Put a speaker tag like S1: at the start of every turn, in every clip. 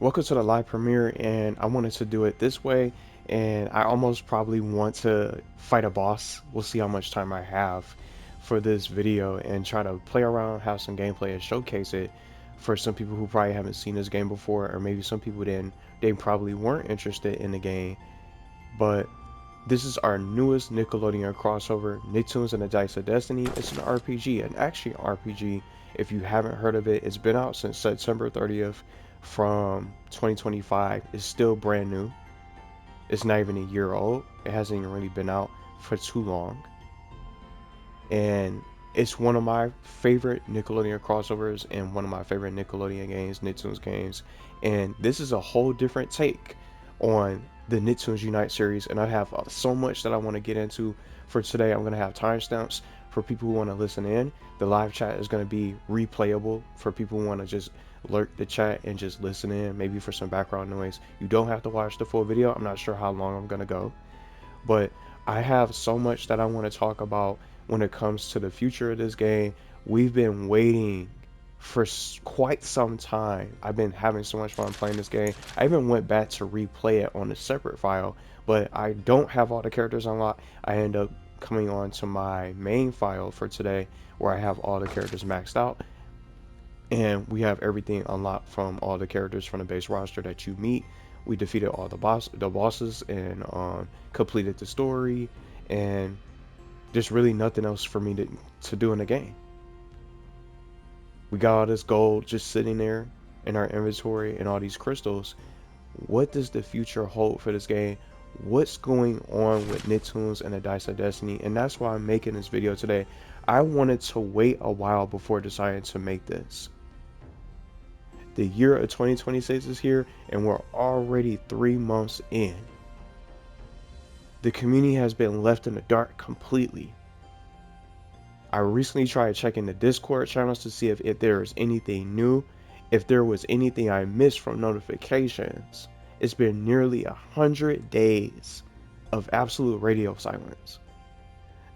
S1: Welcome to the live premiere, and I wanted to do it this way, and I almost probably want to fight a boss. We'll see how much time I have for this video and try to play around, have some gameplay, and showcase it for some people who probably haven't seen this game before, or maybe some people didn't, they probably weren't interested in the game. But this is our newest Nickelodeon crossover, Nicktoons and the Dice of Destiny. It's an RPG, an action RPG. If you haven't heard of it, it's been out since September 30th from 2025. It's still brand new. It's not even a year old. It hasn't even really been out for too long. And it's one of my favorite Nickelodeon crossovers and one of my favorite Nickelodeon games, Nicktoons games. And this is a whole different take on the Nicktoons Unite series. And I have so much that I want to get into for today. I'm going to have timestamps for people who want to listen in. The live chat is going to be replayable for people who want to just lurk the chat and just listen in, maybe for some background noise. You don't have to watch the full video. I'm not sure how long I'm going to go, but I have so much that I want to talk about when it comes to the future of this game. We've been waiting for quite some time. I've been having so much fun playing this game. I even went back to replay it on a separate file, but I don't have all the characters unlocked. I end up coming on to my main file for today where I have all the characters maxed out, and we have everything unlocked from all the characters from the base roster that you meet. We defeated all the bosses, and completed the story, and there's really nothing else for me to do in the game. We got all this gold just sitting there in our inventory and all these crystals. What does the future hold for this game? What's going on with Nicktoons and the Dice of Destiny? And that's why I'm making this video today. I wanted to wait a while before deciding to make this. The year of 2026 is here, and we're already 3 months in. The community has been left in the dark completely. I recently tried checking the Discord channels to see if there is anything new, if there was anything I missed from notifications. It's been nearly 100 days of absolute radio silence.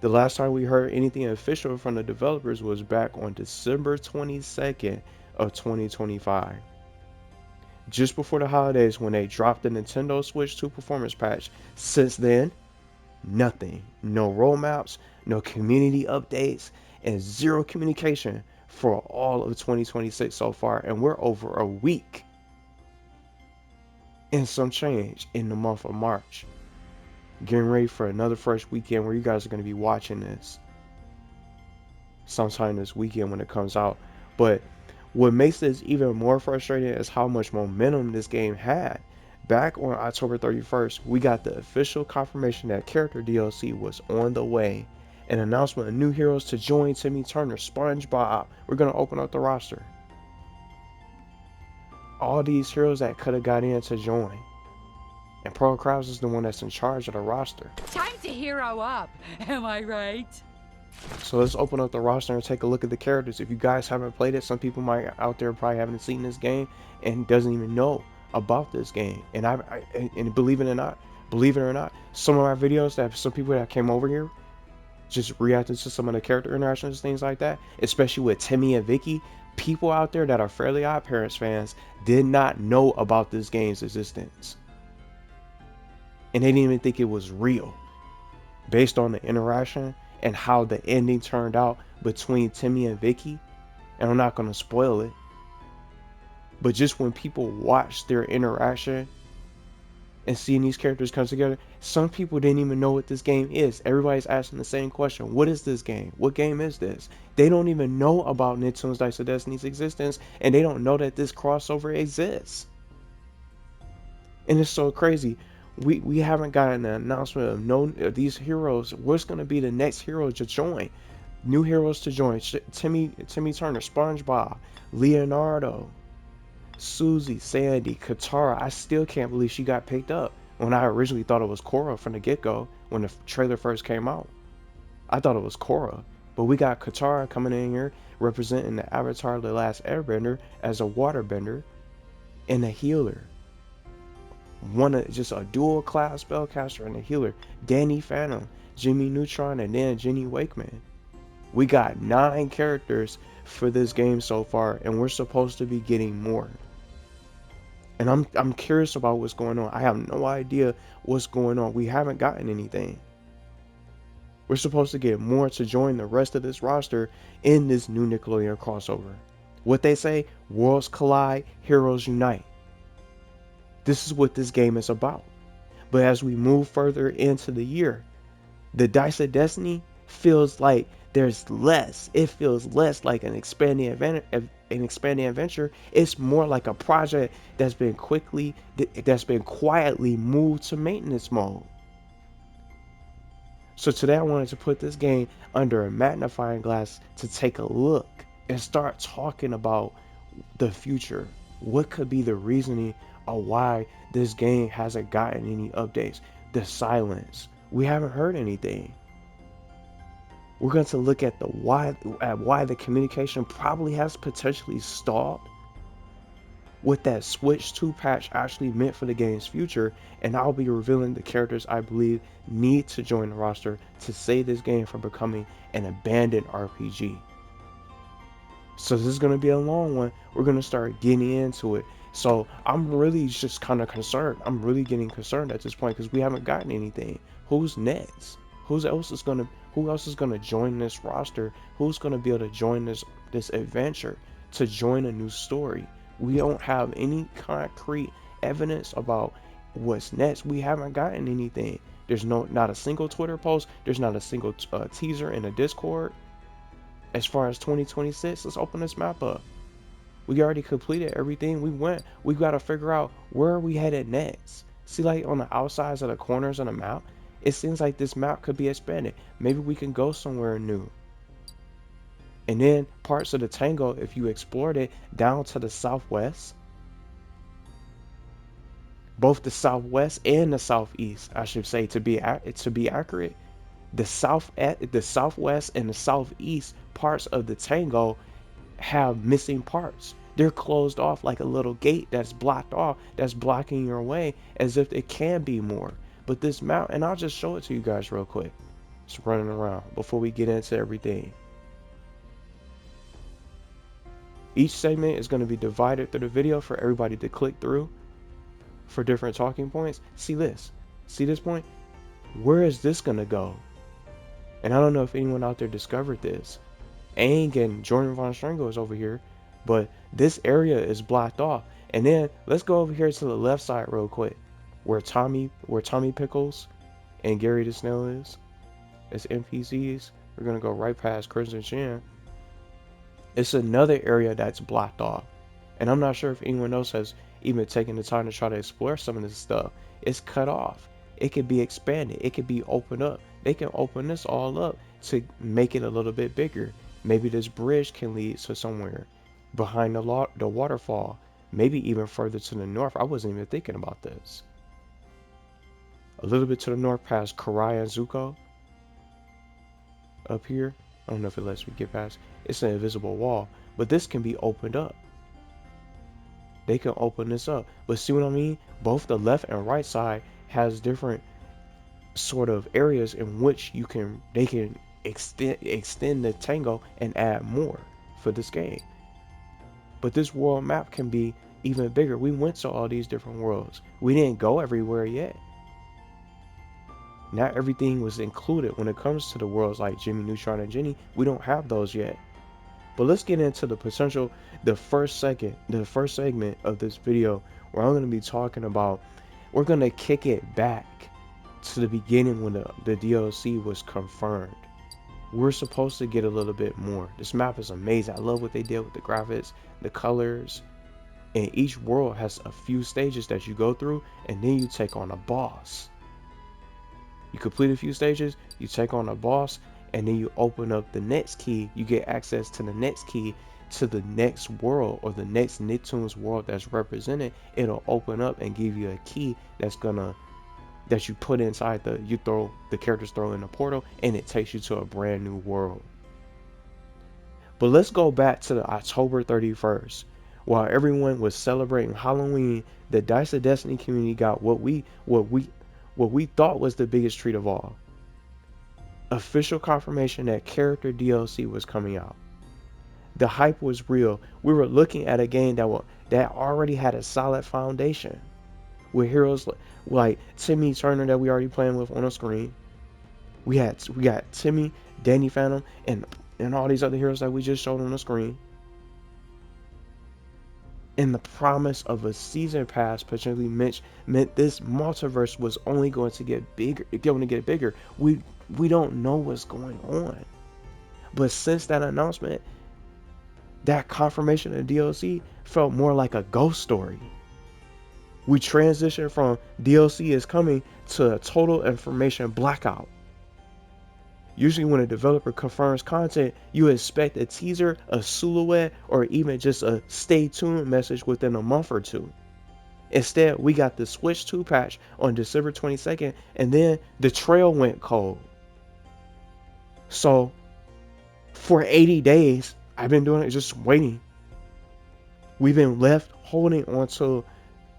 S1: The last time we heard anything official from the developers was back on December 22nd of 2025. Just before the holidays when they dropped the Nintendo Switch 2 performance patch. Since then, nothing. No roadmaps, no community updates, and zero communication for all of 2026 so far. And we're over a week and some change in the month of March. Getting ready for another fresh weekend where you guys are going to be watching this sometime this weekend when it comes out. But what makes this even more frustrating is how much momentum this game had. Back on October 31st, we got the official confirmation that character DLC was on the way. An announcement of new heroes to join Timmy Turner, SpongeBob. We're going to open up the roster. All these heroes that could have got in to join. And Pearl Krause is the one that's in charge of the roster.
S2: Time to hero up, am I right?
S1: So let's open up the roster and take a look at the characters. If you guys haven't played it, some people might out there probably haven't seen this game and doesn't even know about this game. And and believe it or not, some of my videos that some people that came over here just reacting to some of the character interactions, things like that, especially with Timmy and Vicky, people out there that are Fairly Odd Parents fans did not know about this game's existence. And they didn't even think it was real based on the interaction and how the ending turned out between Timmy and Vicky. And I'm not going to spoil it, but just when people watch their interaction and seeing these characters come together, some people didn't even know what this game is. Everybody's asking the same question: what is this game? What game is this? They don't even know about Nicktoons Dice of Destiny's existence, and they don't know that this crossover exists. And it's so crazy. We haven't gotten an announcement of these heroes. What's going to be the next hero to join? New heroes to join: Timmy Turner, SpongeBob, Leonardo, Susie, Sandy, Katara. I still can't believe she got picked up when I originally thought it was Korra from the get-go. When the trailer first came out, I thought it was Korra, but we got Katara coming in here representing the Avatar: The Last Airbender as a waterbender and a healer. Just a dual class spellcaster and a healer. Danny Phantom, Jimmy Neutron, and then Jenny Wakeman. We got 9 characters for this game so far, and we're supposed to be getting more. And I'm curious about what's going on. I have no idea what's going on. We haven't gotten anything. We're supposed to get more to join the rest of this roster in this new Nickelodeon crossover. What they say, worlds collide, heroes unite. This is what this game is about. But as we move further into the year, the Dice of Destiny feels like there's less. It feels less like an expanding adventure. It's more like a project that's been quietly moved to maintenance mode. So today I wanted to put this game under a magnifying glass to take a look and start talking about the future. What could be the reasoning of why this game hasn't gotten any updates? The silence. We haven't heard anything. We're going to look at why the communication probably has potentially stalled, what that Switch 2 patch actually meant for the game's future, and I'll be revealing the characters I believe need to join the roster to save this game from becoming an abandoned RPG. So this is going to be a long one. We're going to start getting into it. So I'm really just kind of concerned. I'm really getting concerned at this point because we haven't gotten anything. Who's next? Who else is going to join this roster? Who's going to be able to join this adventure, to join a new story? We don't have any concrete evidence about what's next. We haven't gotten anything. There's not a single Twitter post. There's not a single teaser in a Discord. As far as 2026, let's open this map up. We already completed everything. We got to figure out where are we headed next. See, like on the outsides of the corners of the map, it seems like this map could be expanded. Maybe we can go somewhere new. And then parts of the Tango, if you explored it, down to the southwest. Both the southwest and the southeast, I should say, to be accurate. The southwest and the southeast parts of the Tango have missing parts. They're closed off like a little gate that's blocked off, that's blocking your way, as if it can be more. But this map, and I'll just show it to you guys real quick. Just running around before we get into everything. Each segment is going to be divided through the video for everybody to click through for different talking points. See this? See this point? Where is this going to go? And I don't know if anyone out there discovered this. Aang and Jordan Von Strangle is over here, but this area is blocked off. And then let's go over here to the left side real quick, where Tommy Pickles and Gary the Snail is. As NPCs, we're gonna go right past Crimson Chin. It's another area that's blocked off, and I'm not sure if anyone else has even taken the time to try to explore some of this stuff. It's cut off. It could be expanded. It could be opened up. They can open this all up to make it a little bit bigger. Maybe this bridge can lead to somewhere behind the waterfall. Maybe even further to the north. I wasn't even thinking about this. A little bit to the north past Karai and Zuko. Up here. I don't know if it lets me get past. It's an invisible wall. But this can be opened up. They can open this up. But see what I mean? Both the left and right side has different sort of areas in which they can extend the Tango and add more for this game. But this world map can be even bigger. We went to all these different worlds. We didn't go everywhere yet. Not everything was included when it comes to the worlds like Jimmy Neutron and Jenny. We don't have those yet. But let's get into the first segment of this video, where I'm going to be talking about, we're going to kick it back to the beginning when the DLC was confirmed. We're supposed to get a little bit more. This map is amazing. I love what they did with the graphics, the colors, and each world has a few stages that you go through, and then you take on a boss. You complete a few stages, you take on a boss, and then you open up the next key. You get access to the next key to the next world, or the next Nicktoons world that's represented. It'll open up and give you a key that you put inside the characters throw in a portal, and it takes you to a brand new world. But let's go back to the October 31st. While everyone was celebrating Halloween, the Dice of Destiny community got what we thought was the biggest treat of all. Official confirmation that character DLC was coming out. The hype was real. We were looking at a game that already had a solid foundation with heroes like Timmy Turner that we already playing with on the screen. We got Timmy, Danny Phantom, and all these other heroes that we just showed on the screen. And the promise of a season pass potentially meant this multiverse was only going to get bigger. Going to get bigger. We don't know what's going on. But since that announcement, that confirmation of DLC felt more like a ghost story. We transitioned from DLC is coming to a total information blackout. Usually when a developer confirms content, you expect a teaser, a silhouette, or even just a stay tuned message within a month or two. Instead, we got the Switch 2 patch on December 22nd, and then the trail went cold. So, for 80 days, I've been doing it just waiting. We've been left holding onto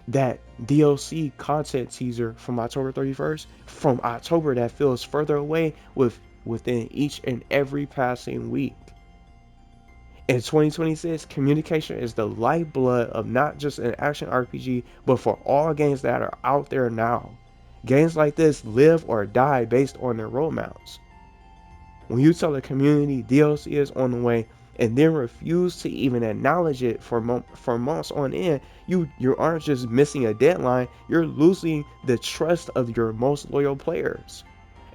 S1: that DLC content teaser from October 31st. From October, that feels further away within each and every passing week. In 2026, communication is the lifeblood of not just an action RPG, but for all games that are out there now. Games like this live or die based on their roadmaps. When you tell the community DLC is on the way and then refuse to even acknowledge it for months on end, you aren't just missing a deadline, you're losing the trust of your most loyal players.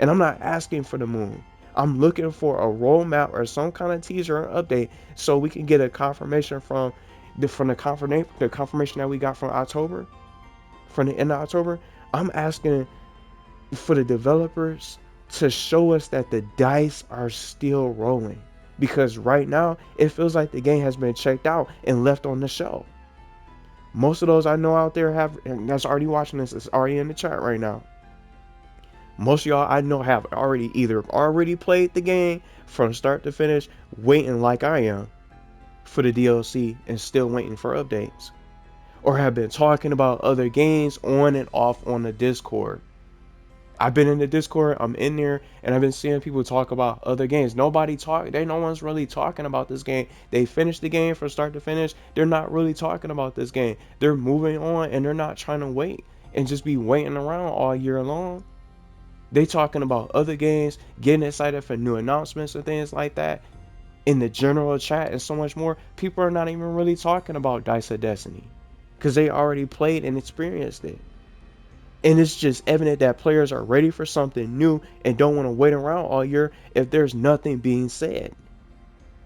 S1: And I'm not asking for the moon. I'm looking for a roadmap or some kind of teaser or update so we can get a confirmation from the confirmation that we got from October, from the end of October. I'm asking for the developers to show us that the dice are still rolling, because right now it feels like the game has been checked out and left on the shelf. Most of those I know out there and that's already watching this, is already in the chat right now. Most of y'all I know have already played the game from start to finish, waiting like I am for the DLC and still waiting for updates, or have been talking about other games on and off on the Discord. I've been in the Discord, I'm in there, and I've been seeing people talk about other games. No one's really talking about this game. They finished the game from start to finish. They're not really talking about this game. They're moving on, and they're not trying to wait and just be waiting around all year long. They talking about other games, getting excited for new announcements and things like that in the general chat and so much more. People are not even really talking about Dice of Destiny because they already played and experienced it. And it's just evident that players are ready for something new and don't want to wait around all year if there's nothing being said.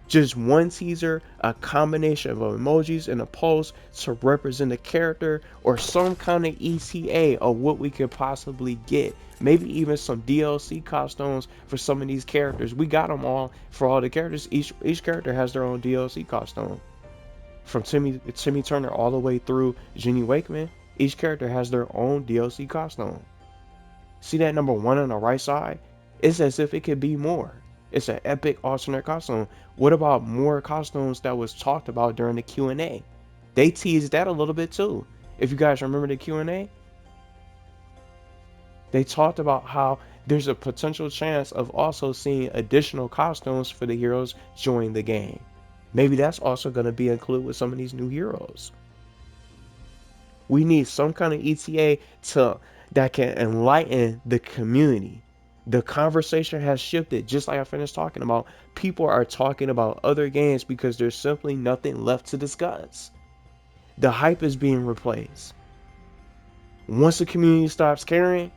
S1: Just one teaser, a combination of emojis and a post to represent a character, or some kind of ETA of what we could possibly get. Maybe even some DLC costumes for some of these characters. We got them all for all the characters. Each character has their own DLC costume. From Timmy Turner all the way through Jenny Wakeman, each character has their own DLC costume. See that number 1 on the right side? It's as if it could be more. It's an epic alternate costume. What about more costumes that was talked about during the Q&A? They teased that a little bit too. If you guys remember the Q&A, they talked about how there's a potential chance of also seeing additional costumes for the heroes join the game. Maybe that's also going to be included with some of these new heroes. We need some kind of ETA that can enlighten the community. The conversation has shifted, just like I finished talking about. People are talking about other games because there's simply nothing left to discuss. The hype is being replaced. Once the community stops caring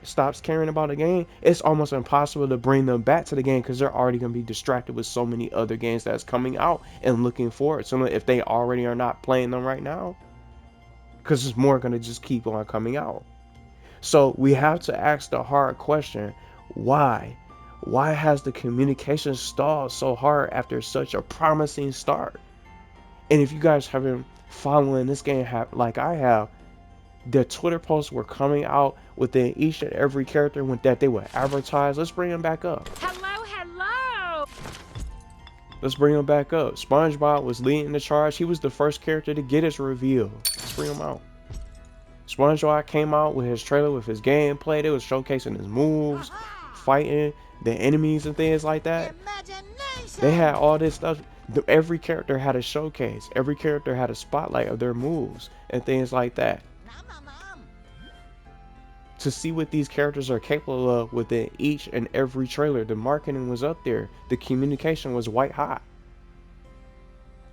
S1: stops caring about a game, it's almost impossible to bring them back to the game because they're already going to be distracted with so many other games that's coming out and looking forward. So if they already are not playing them right now, because there's more going to just keep on coming out. So we have to ask the hard question: why? Why has the communication stalled so hard after such a promising start? And if you guys have been following this game like I have, the Twitter posts were coming out within each and every character that they would advertise. Let's bring them back up.
S2: Hello!
S1: Let's bring them back up. SpongeBob was leading the charge. He was the first character to get his reveal. Let's bring him out. SpongeBob came out with his trailer, with his gameplay. They was showcasing his moves, fighting, the enemies and things like that. They
S2: Imagination!
S1: had all this stuff. Every character had a showcase. Every character had a spotlight of their moves and things like that.
S2: Nom nom nom.
S1: To see what these characters are capable of within each and every trailer, the marketing was up there. The communication was white hot.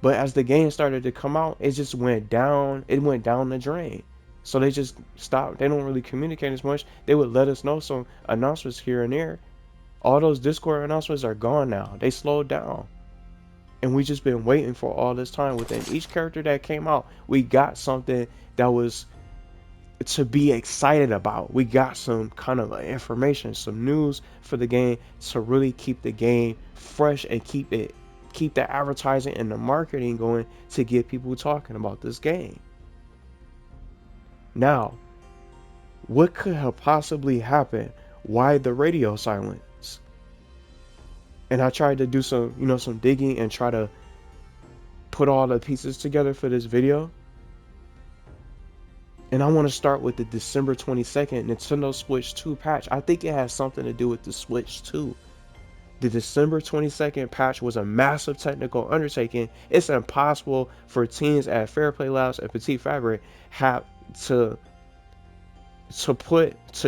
S1: But as the game started to come out, it just went down. It went down the drain. So they just stopped. They don't really communicate as much. They would let us know some announcements here and there. All those Discord announcements are gone now. They slowed down. And we just been waiting for all this time. Within each character that came out, we got something that was to be excited about. We got some kind of information, some news for the game to really keep the game fresh and keep the advertising and the marketing going to get people talking about this game. Now, what could have possibly happened? Why the radio silence? And I tried to do some digging and try to put all the pieces together for this video. And I want to start with the December 22nd Nintendo Switch 2 patch. I think it has something to do with the Switch 2. The December 22nd patch was a massive technical undertaking. It's impossible for teams at Fairplay Labs and Petit Fabric have to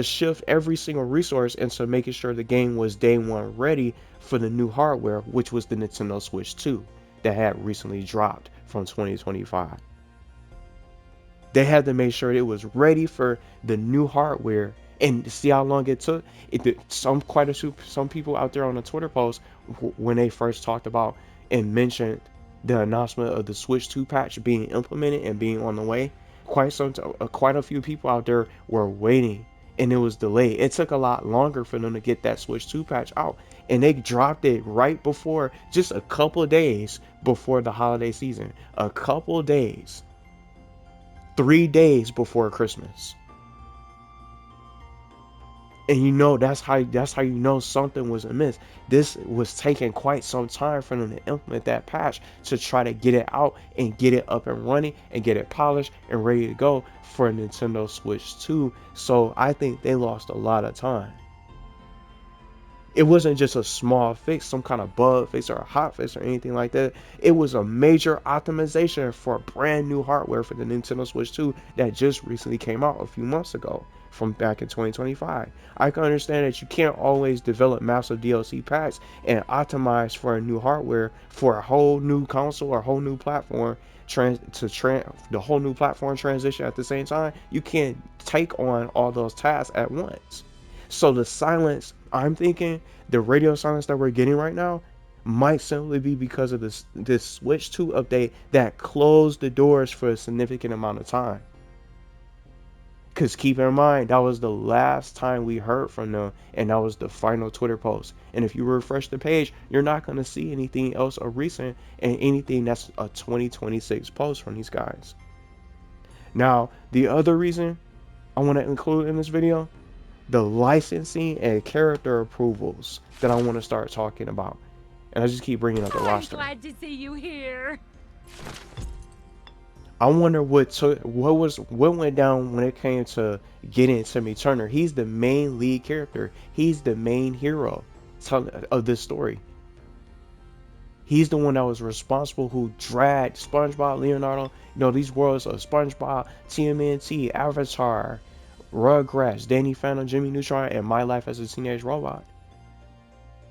S1: shift every single resource into making sure the game was day one ready for the new hardware, which was the Nintendo Switch 2 that had recently dropped from 2025. They had to make sure it was ready for the new hardware, and see how long it took. Some people out there on the Twitter post when they first talked about and mentioned the announcement of the Switch 2 patch being implemented and being on the way. Quite a few people out there were waiting, and it was delayed. It took a lot longer for them to get that Switch 2 patch out, and they dropped it right before, just a couple of days before the holiday season. A couple of days. 3 days before Christmas. And that's how you know something was amiss. This was taking quite some time for them to implement that patch to try to get it out and get it up and running and get it polished and ready to go for Nintendo Switch 2. So I think they lost a lot of time. It wasn't just a small fix, some kind of bug fix or a hot fix or anything like that. It was a major optimization for brand new hardware for the Nintendo Switch 2 that just recently came out a few months ago, from back in 2025. I can understand that you can't always develop massive DLC packs and optimize for a new hardware for a whole new console or a whole new platform the whole new platform transition at the same time. You can't take on all those tasks at once. So the silence, I'm thinking the radio silence that we're getting right now might simply be because of this Switch 2 update that closed the doors for a significant amount of time. Because keep in mind, that was the last time we heard from them, and that was the final Twitter post. And if you refresh the page, you're not going to see anything else of recent and anything that's a 2026 post from these guys. Now, the other reason I want to include in this video, the licensing and character approvals that I want to start talking about. And I just keep bringing up the roster.
S2: I'm glad to see you here.
S1: I wonder what went down when it came to getting Timmy Turner. He's the main lead character. He's the main hero of this story. He's the one that was responsible who dragged SpongeBob, Leonardo, these worlds of SpongeBob, TMNT, Avatar, Rugrats, Danny Phantom, Jimmy Neutron, and My Life as a Teenage Robot.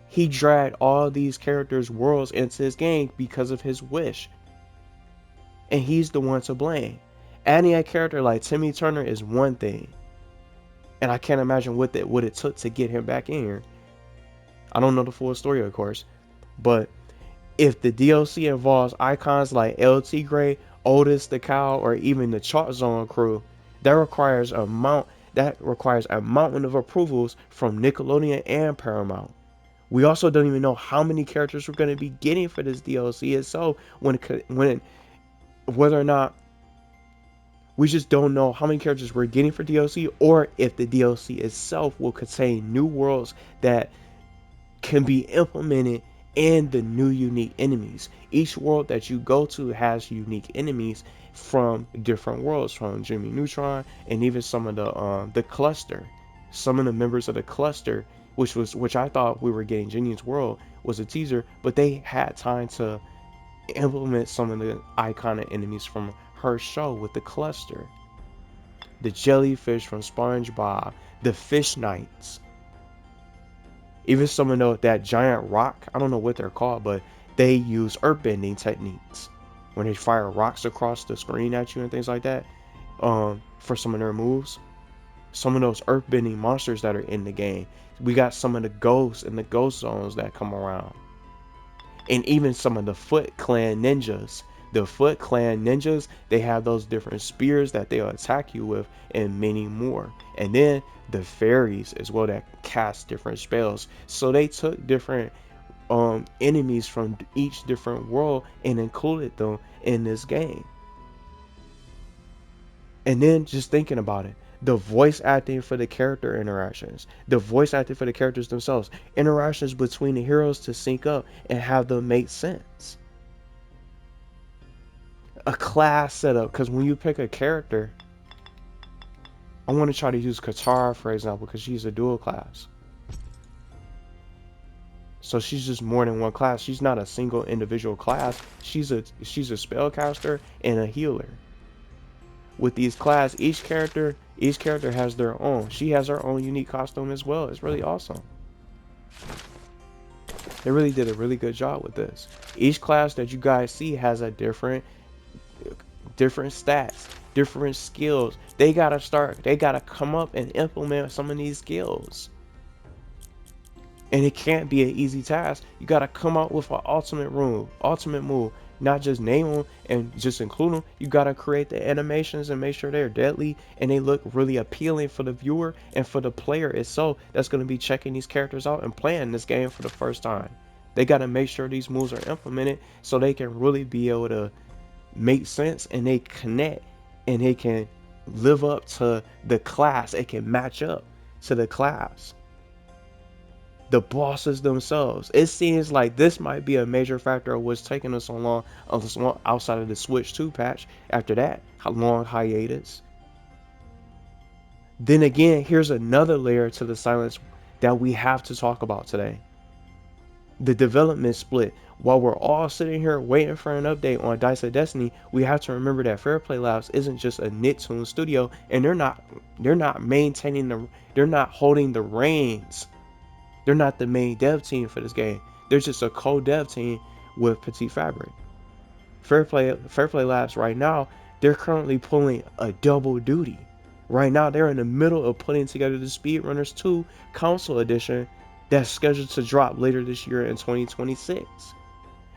S1: He dragged all these characters' worlds into his game because of his wish. And he's the one to blame. Adding a character like Timmy Turner is one thing. And I can't imagine what it took to get him back in here. I don't know the full story, of course. But if the DLC involves icons like LT Gray, Otis the Cow, or even the Chalk Zone crew, that requires a mountain of approvals from Nickelodeon and Paramount. We also don't even know how many characters we're going to be getting for this DLC itself. Whether or not, we just don't know how many characters we're getting for DLC, or if the DLC itself will contain new worlds that can be implemented and the new unique enemies. Each world that you go to has unique enemies from different worlds, from Jimmy Neutron and even some of the cluster. Some of the members of the cluster which I thought we were getting Genius World was a teaser, but they had time to implement some of the iconic enemies from her show with the cluster, the jellyfish from SpongeBob, the fish knights, even some of that giant rock. I don't know what they're called, but they use earthbending techniques when they fire rocks across the screen at you and things like that. For some of their moves, some of those earthbending monsters that are in the game. We got some of the ghosts and the ghost zones that come around, and even some of the Foot Clan ninjas. The Foot Clan ninjas, they have those different spears that they'll attack you with, and many more. And then the fairies as well that cast different spells. So they took different enemies from each different world and included them in this game. And then just thinking about it, the voice acting for the character interactions, the voice acting for the characters themselves, interactions between the heroes to sync up and have them make sense. A class setup, because when you pick a character, I want to try to use Katara for example, because she's a dual class. So she's just more than one class. She's not a single individual class. She's a spellcaster and a healer. With these class, each character has their own. She has her own unique costume as well. It's really awesome. They really did a really good job with this. Each class that you guys see has a different stats, different skills. They gotta come up and implement some of these skills. And it can't be an easy task. You gotta come up with an ultimate move. Not just name them and just include them. You gotta create the animations and make sure they're deadly and they look really appealing for the viewer and for the player itself that's gonna be checking these characters out and playing this game for the first time. They gotta make sure these moves are implemented so they can really be able to make sense and they connect and they can live up to the class. It can match up to the class. The bosses themselves. It seems like this might be a major factor of what's taking us so long outside of the Switch 2 patch after that long hiatus. Then again, here's another layer to the silence that we have to talk about today. The development split. While we're all sitting here waiting for an update on Dice of Destiny, we have to remember that Fairplay Labs isn't just a Nicktoons studio, and they're not holding the reins. They're not the main dev team for this game. They're just a co-dev team with Petit Fabric. Fairplay Labs right now, they're currently pulling a double duty. Right now, they're in the middle of putting together the Speedrunners 2 console edition that's scheduled to drop later this year in 2026.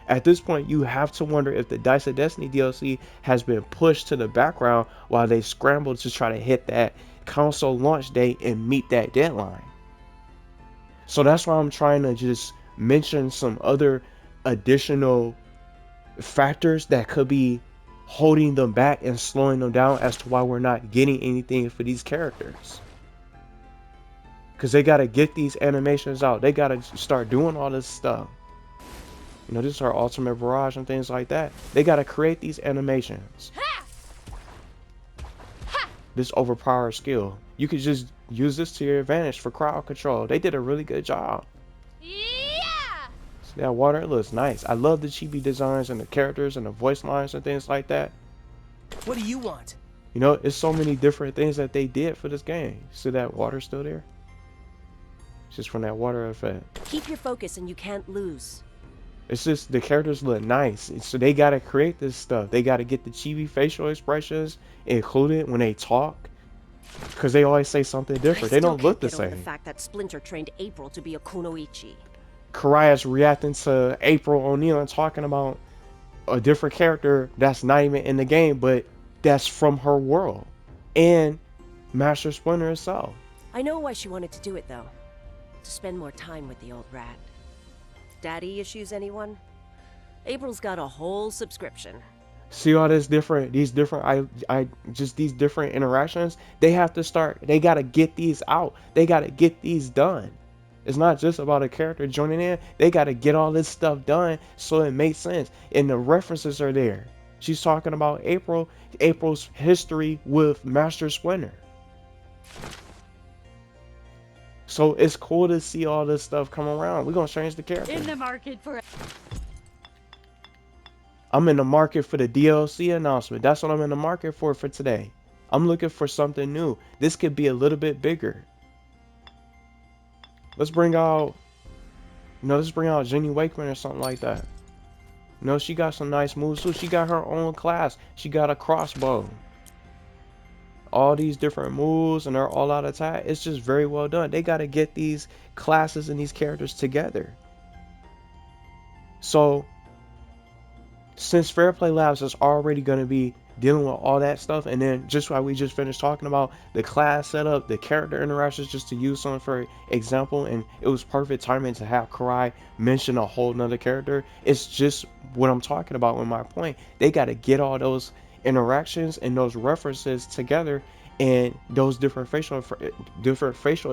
S1: At this point, you have to wonder if the Dice of Destiny DLC has been pushed to the background while they scramble to try to hit that console launch date and meet that deadline. So that's why I'm trying to just mention some other additional factors that could be holding them back and slowing them down as to why we're not getting anything for these characters. Because they got to get these animations out. They got to start doing all this stuff. You know, this is our Ultimate Barrage and things like that. They got to create these animations. This overpowered skill. You could just use this to your advantage for crowd control. They did a really good job.
S2: Yeah!
S1: See that water? It looks nice. I love the chibi designs and the characters and the voice lines and things like that.
S3: What do you want?
S1: You know, it's so many different things that they did for this game. See that water still there? It's just from that water effect.
S4: Keep your focus and you can't lose.
S1: It's just the characters look nice. So they got to create this stuff. They got to get the chibi facial expressions included when they talk. Because they always say something different. They don't look the same.
S4: The fact that Splinter trained April to be a kunoichi.
S1: Karaya's reacting to April O'Neil and talking about a different character that's not even in the game, but that's from her world. And Master Splinter itself.
S4: I know why she wanted to do it, though. To spend more time with the old rat. Daddy issues, anyone? April's got a whole subscription.
S1: See all these different interactions. They have to start. They got to get these out. They got to get these done. It's not just about a character joining in. They got to get all this stuff done so it makes sense. And the references are there. She's talking about April's history with Master Splinter. So it's cool to see all this stuff come around. We're gonna change the character.
S2: In the market for
S1: I'm in the market for the DLC announcement. That's what I'm in the market for today. I'm looking for something new. This could be a little bit bigger. Let's bring out, let's bring out Jenny Wakeman or something like that. No, she got some nice moves too. She got her own class. She got a crossbow. All these different moves and they're all out attack. It's just very well done. They got to get these classes and these characters together. So since Fair Play Labs is already going to be dealing with all that stuff, and then just while we just finished talking about the class setup, the character interactions, just to use some for example, and it was perfect timing to have Karai mention a whole nother character. It's just what I'm talking about with my point. They got to get all those interactions and those references together, and those different facial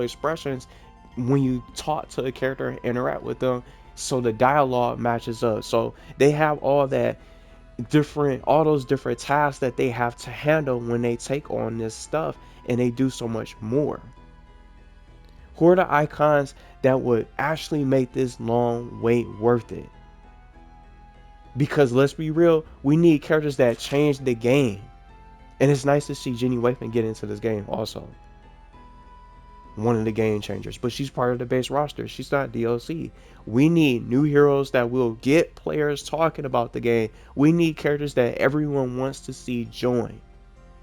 S1: expressions when you talk to a character and interact with them, so the dialogue matches up. So they have all those different tasks that they have to handle when they take on this stuff, and they do so much more. Who are the icons that would actually make this long wait worth it? Because let's be real, we need characters that change the game, and it's nice to see Jenny Wakeman get into this game also. One of the game changers, but she's part of the base roster. She's not DLC. We need new heroes that will get players talking about the game. We need characters that everyone wants to see join,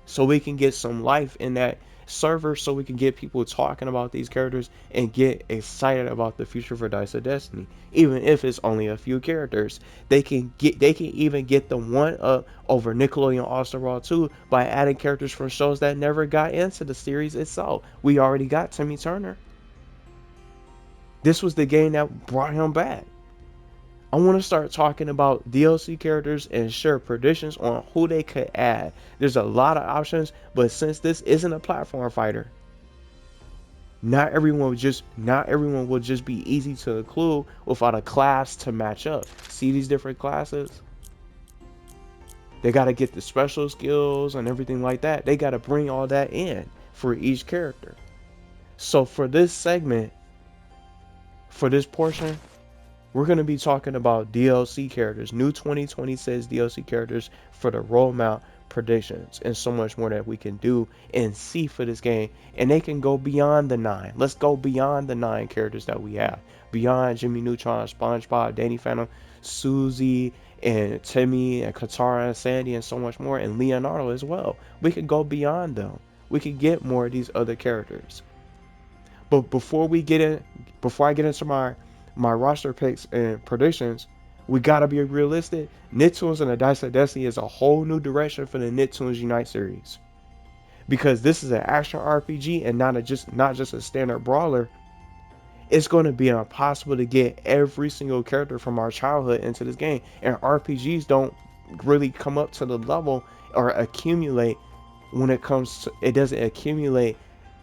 S1: so we can get some life in that server, so we can get people talking about these characters and get excited about the future for Dice of Destiny. Even if it's only a few characters, they can even get the one up over Nickelodeon All-Star Brawl 2 by adding characters from shows that never got into the series itself. We already got Timmy Turner. This was the game that brought him back. I want to start talking about DLC characters and share predictions on who they could add. There's a lot of options, but since this isn't a platform fighter, not everyone will just be easy to include without a class to match up. See these different classes? They got to get the special skills and everything like that. They got to bring all that in for each character. So for this segment, for this portion, we're going to be talking about DLC characters, new 2026 DLC characters for the roadmap predictions, and so much more that we can do and see for this game. And they can go beyond the 9. Let's go beyond the 9 characters that we have. Beyond Jimmy Neutron, SpongeBob, Danny Phantom, Susie, and Timmy, and Katara, and Sandy, and so much more, and Leonardo as well. We can go beyond them. We can get more of these other characters. But before I get into my roster picks and predictions, we gotta be realistic. Nicktoons and the Dice of Destiny is a whole new direction for the Nicktoons Unite series, because this is an action RPG and not just a standard brawler. It's going to be impossible to get every single character from our childhood into this game, and RPGs don't really come up to the level or accumulate when it comes to, it doesn't accumulate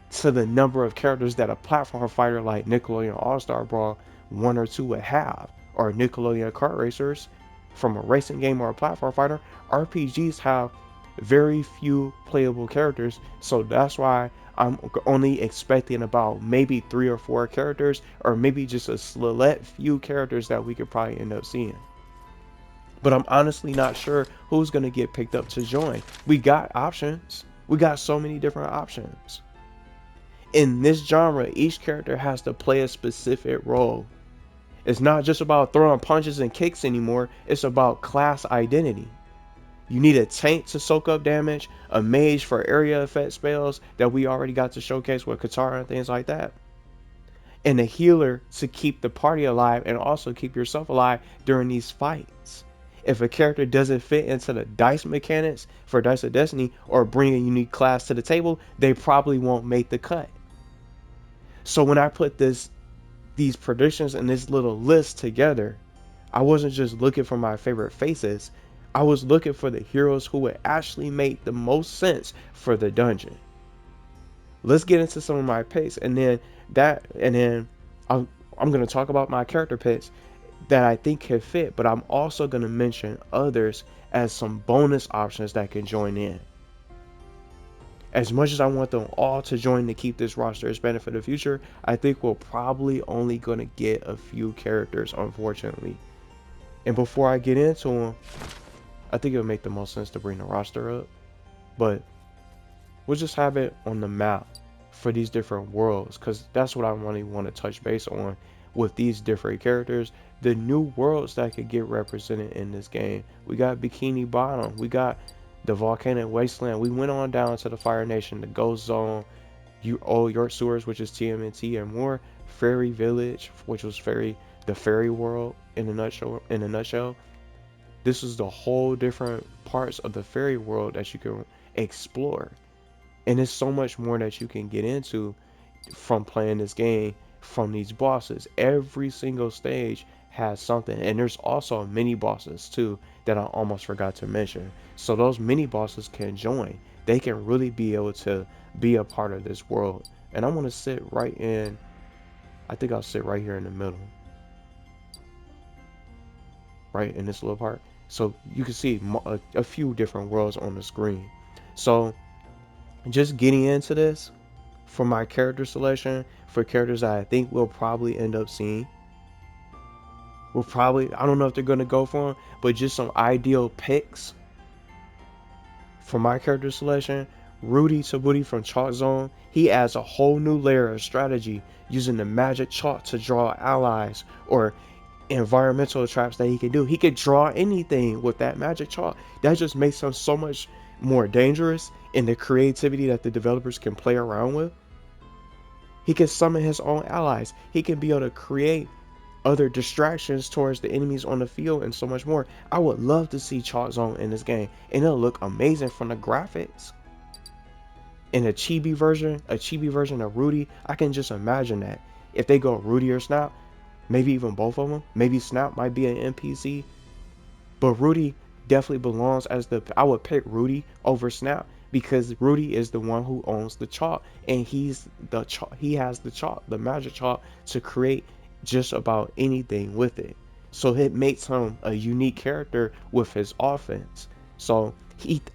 S1: to the number of characters that a platform fighter like Nickelodeon All-Star Brawl 1 or 2 would have, or Nickelodeon Kart Racers from a racing game or a platform fighter. RPGs have very few playable characters, so that's why I'm only expecting about maybe 3 or 4 characters, or maybe just a select few characters that we could probably end up seeing. But I'm honestly not sure who's going to get picked up to join. We got options. We got so many different options. In this genre, each character has to play a specific role. It's not just about throwing punches and kicks anymore. It's about class identity. You need a tank to soak up damage, a mage for area effect spells that we already got to showcase with Katara and things like that, and a healer to keep the party alive and also keep yourself alive during these fights. If a character doesn't fit into the dice mechanics for Dice of Destiny or bring a unique class to the table, they probably won't make the cut. So when I put these predictions and this little list together, I wasn't just looking for my favorite faces. I was looking for the heroes who would actually make the most sense for the dungeon. Let's get into some of my picks, and then I'm going to talk about my character picks that I think can fit, but I'm also going to mention others as some bonus options that can join in. As much as I want them all to join to keep this roster expanded for the future, I think we're probably only going to get a few characters, unfortunately. And before I get into them, I think it would make the most sense to bring the roster up. But we'll just have it on the map for these different worlds, because that's what I really want to touch base on with these different characters. The new worlds that could get represented in this game. We got Bikini Bottom. We got the Volcanic Wasteland. We went on down to the Fire Nation, the Ghost Zone, Old York Sewers, which is TMNT, and more. Fairy Village, which was the fairy world in a nutshell. This is the whole different parts of the fairy world that you can explore. And there's so much more that you can get into from playing this game, from these bosses. Every single stage has something. And there's also mini bosses too that I almost forgot to mention. So those mini bosses can join. They can really be able to be a part of this world. And I'm going to sit right in, I think I'll sit right here in the middle. Right in this little part. So you can see a few different worlds on the screen. So just getting into this, for my character selection, for characters that I think we'll probably end up seeing, I don't know if they're going to go for them, but just some ideal picks for my character selection. Rudy Tabuti from Chalk Zone, he adds a whole new layer of strategy using the magic chalk to draw allies or environmental traps that he can do. He could draw anything with that magic chalk. That just makes him so much more dangerous in the creativity that the developers can play around with. He can summon his own allies. He can be able to create other distractions towards the enemies on the field and so much more. I would love to see Chalk Zone in this game, and it'll look amazing from the graphics. In a chibi version of Rudy, I can just imagine that. If they go Rudy or Snap, maybe even both of them. Maybe Snap might be an NPC, but Rudy definitely belongs as I would pick Rudy over Snap, because Rudy is the one who owns the chalk, and he has the chalk, the magic chalk, to create just about anything with it. So it makes him a unique character with his offense. So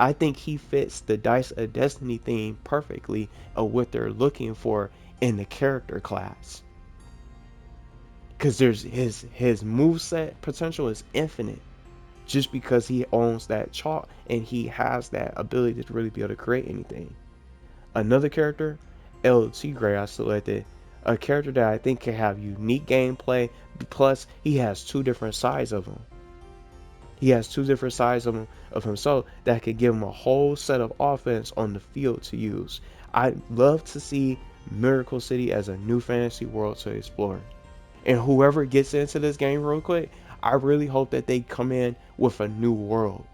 S1: I think he fits the Dice of Destiny theme perfectly of what they're looking for in the character class. Because there's his moveset potential is infinite, just because he owns that chalk and he has that ability to really be able to create anything. Another character, El Tigre, I selected, a character that I think can have unique gameplay, plus he has two different sides of him. He has two different sides of himself that could give him a whole set of offense on the field to use. I'd love to see Miracle City as a new fantasy world to explore. And whoever gets into this game real quick, I really hope that they come in with a new world.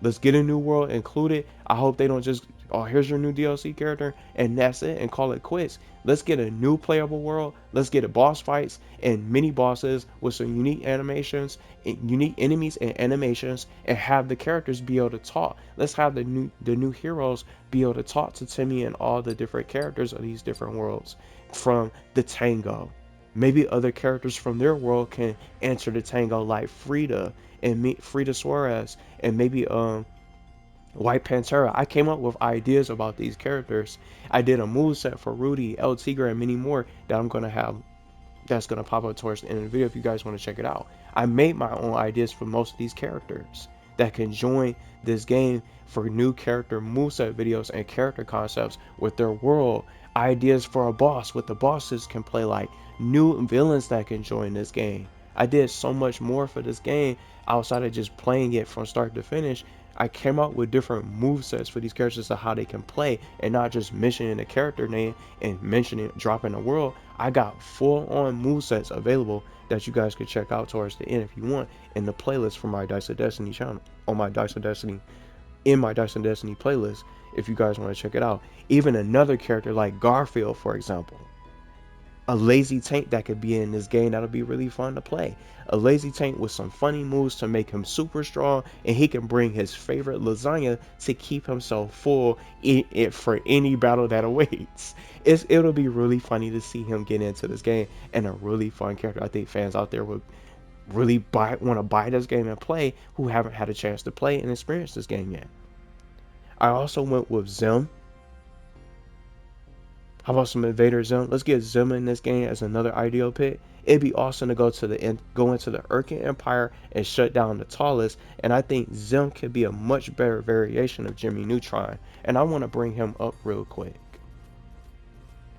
S1: Let's get a new world included. I hope they don't just, oh, here's your new DLC character and that's it, and call it quits. Let's get a new playable world. Let's get a boss fights and mini bosses with some unique animations, unique enemies and animations, and have the characters be able to talk. Let's have the new heroes be able to talk to Timmy and all the different characters of these different worlds from the Tango. Maybe other characters from their world can enter the Tango, like Frida and Frida Suarez, and maybe White Pantera. I came up with ideas about these characters. I did a moveset for Rudy, El Tigre, and many more that I'm gonna have. That's gonna pop up towards the end of the video if you guys want to check it out. I made my own ideas for most of these characters that can join this game for new character moveset videos and character concepts with their world. Ideas for a boss, what the bosses can play like, new villains that can join this game. I did so much more for this game outside of just playing it from start to finish. I came up with different movesets for these characters of how they can play, and not just mentioning the character name and dropping the world. I got full on movesets available that you guys could check out towards the end if you want in the playlist for my Dice of Destiny channel, on my Dice of Destiny, in my Dice of Destiny playlist, if you guys want to check it out. Even another character like Garfield, for example. A lazy tank that could be in this game that'll be really fun to play. A lazy tank with some funny moves to make him super strong, and he can bring his favorite lasagna to keep himself full for any battle that awaits. It'll be really funny to see him get into this game, and a really fun character. I think fans out there would really want to buy this game and play, who haven't had a chance to play and experience this game yet. I also went with Zim. How about some Invader Zim? Let's get Zim in this game as another ideal pick. It'd be awesome to go into the Urkin Empire and shut down the tallest, and I think Zim could be a much better variation of Jimmy Neutron, and I want to bring him up real quick.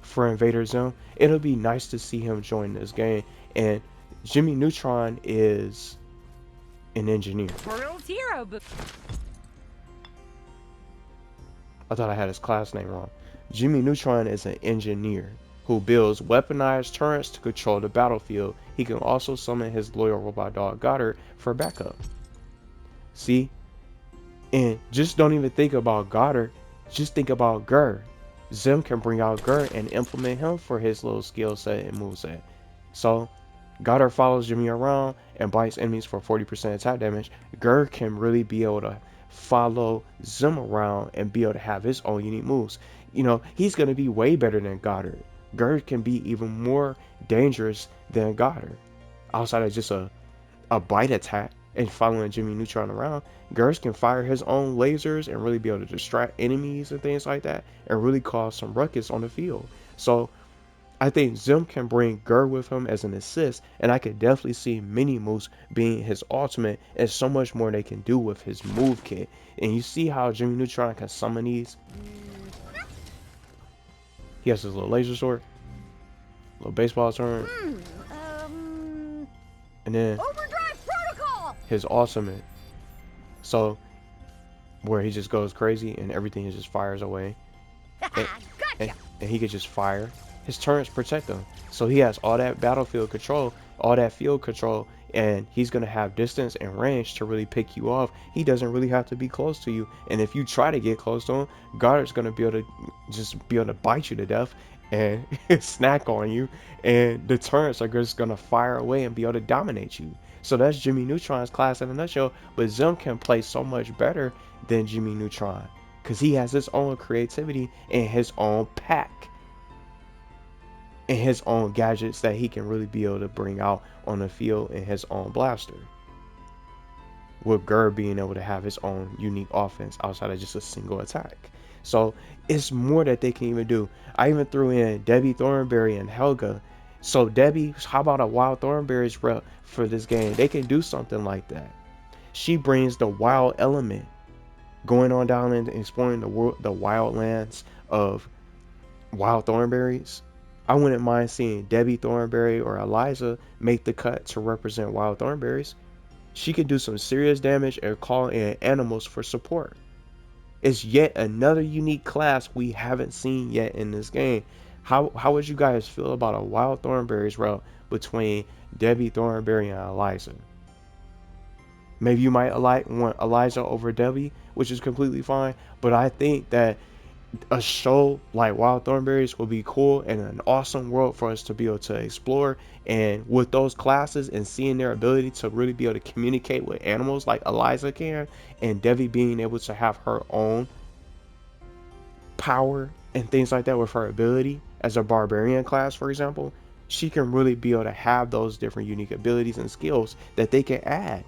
S1: For Invader Zim, it'll be nice to see him join this game, and Jimmy Neutron is an engineer.
S2: World's hero, but
S1: I thought I had his class name wrong. Jimmy Neutron is an engineer who builds weaponized turrets to control the battlefield. He can also summon his loyal robot dog Goddard for backup. See? And just don't even think about Goddard, just think about Gur. Zim can bring out Gur and implement him for his little skill set and moveset. So, Goddard follows Jimmy around and bites enemies for 40% attack damage. Gur can really be able to follow Zim around and be able to have his own unique moves. You know, he's going to be way better than Goddard. Goddard can be even more dangerous than Goddard. Outside of just a bite attack and following Jimmy Neutron around, Goddard can fire his own lasers and really be able to distract enemies and things like that and really cause some ruckus on the field. So I think Zim can bring Gur with him as an assist, and I could definitely see mini moves being his ultimate and so much more they can do with his move kit. And you see how Jimmy Neutron can summon these? He has his little laser sword, little baseball turn, and then
S2: overdrive protocol.
S1: his ultimate. So where he just goes crazy and everything just fires away.
S2: Gotcha.
S1: And he could just fire. His turrets protect him. So he has all that battlefield control, all that field control, and he's going to have distance and range to really pick you off. He doesn't really have to be close to you. And if you try to get close to him, Goddard's going to be able to bite you to death and snack on you. And the turrets are just going to fire away and be able to dominate you. So that's Jimmy Neutron's class in a nutshell. But Zim can play so much better than Jimmy Neutron, because he has his own creativity and his own pack and his own gadgets that he can really be able to bring out on the field in his own blaster, with Gur being able to have his own unique offense outside of just a single attack. So it's more that they can even do. I even threw in Debbie Thornberry and Helga. So Debbie, how about a Wild Thornberry's rep for this game? They can do something like that. She brings the wild element, going on down and exploring the world, the wild lands of Wild Thornberries. I wouldn't mind seeing Debbie Thornberry or Eliza make the cut to represent Wild Thornberries. She can do some serious damage and call in animals for support. It's yet another unique class we haven't seen yet in this game. How would you guys feel about a Wild Thornberries route between Debbie Thornberry and Eliza? Maybe you might want Eliza over Debbie, which is completely fine, but I think that a show like Wild Thornberries will be cool and an awesome world for us to be able to explore. And with those classes and seeing their ability to really be able to communicate with animals like Eliza can, and Debbie being able to have her own power and things like that with her ability as a barbarian class, for example, she can really be able to have those different unique abilities and skills that they can add.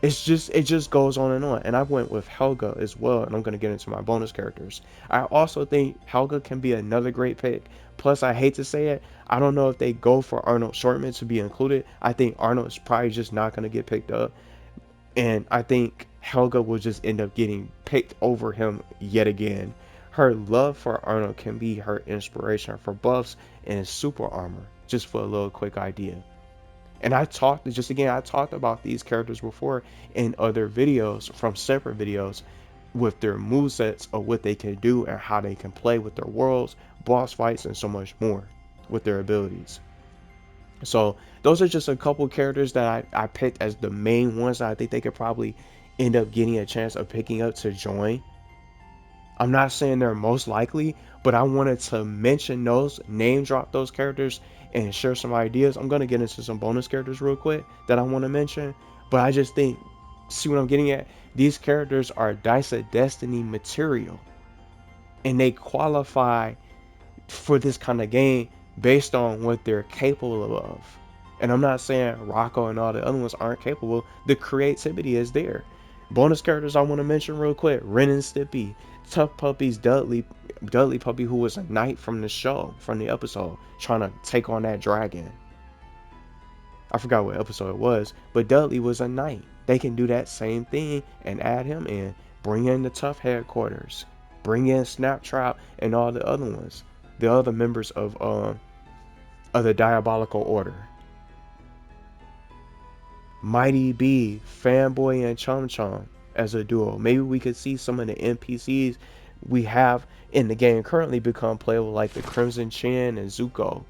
S1: It just goes on. And I went with Helga as well, and I'm going to get into my bonus characters. I also think Helga can be another great pick. Plus, I hate to say it, I don't know if they go for Arnold Shortman to be included. I think Arnold is probably just not going to get picked up, and I think Helga will just end up getting picked over him yet again. Her love for Arnold can be her inspiration for buffs and super armor, just for a little quick idea. And I talked about these characters before in other videos, from separate videos, with their movesets of what they can do and how they can play with their worlds, boss fights, and so much more with their abilities. So those are just a couple characters that I picked as the main ones that I think they could probably end up getting a chance of picking up to join. I'm not saying they're most likely, but I wanted to mention those, name drop those characters, and share some ideas. I'm going to get into some bonus characters real quick that I want to mention, but I just think, see what I'm getting at? These characters are Dice of Destiny material, and they qualify for this kind of game based on what they're capable of. And I'm not saying Rocco and all the other ones aren't capable. The creativity is there. Bonus characters I want to mention real quick: Ren and Stimpy, Tough Puppy's Dudley Puppy, who was a knight from the show, from the episode, trying to take on that dragon. I forgot what episode it was, but Dudley was a knight. They can do that same thing and add him in. Bring in the Tough headquarters. Bring in Snaptrap and all the other ones, the other members of the Diabolical Order. Mighty B, Fanboy, and Chum Chum as a duo. Maybe we could see some of the NPCs we have in the game currently become playable, like the Crimson Chin and Zuko.